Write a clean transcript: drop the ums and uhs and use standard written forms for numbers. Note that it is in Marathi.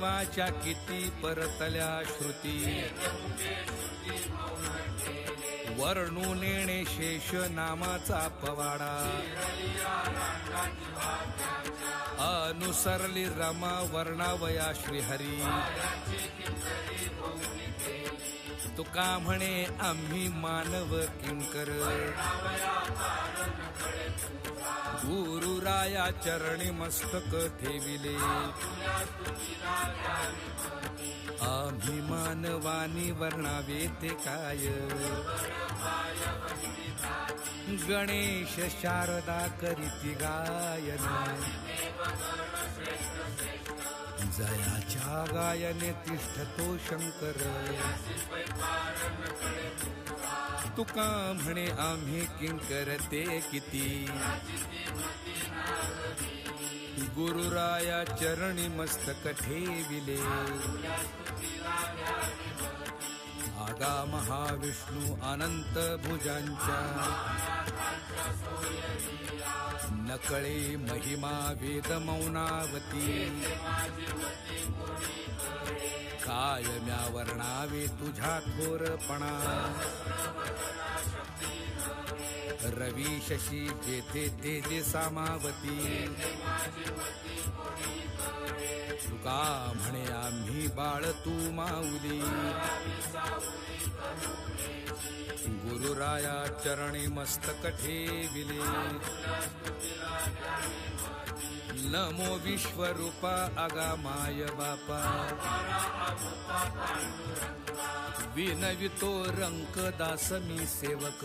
देवाच्या किती परतल्या श्रुती वर्णू नेणे शेष नामाचा पवाडा अनुसरली रमा वर्णावया श्रीहरी तुका म्हणे आम्ही मानव किंकर गुरुराया चरणी मस्तक ठेविले आम्ही मानवानी वर्णावे ते काय गणेश शारदा करीती गायन जयाच्या गायने तिष्ठतो शंकर तुका म्हणे आम्ही किंकर ते किती गुरुराया चरणी मस्तक ठेविले आगा महाविष्णू अनंत भुजांच्या नकळे महिमा वेद मौनावती कायम्या वर्णावे तुझ्या थोरपणा रवी शशी जेथे तेजे सामावती तुका म्हणे आम्ही बाळ तू माऊली गुरुराया चरणी मस्तक ठेविले नमो विश्वरूपा आगामाय बापा विनवितो रंक दास मी सेवक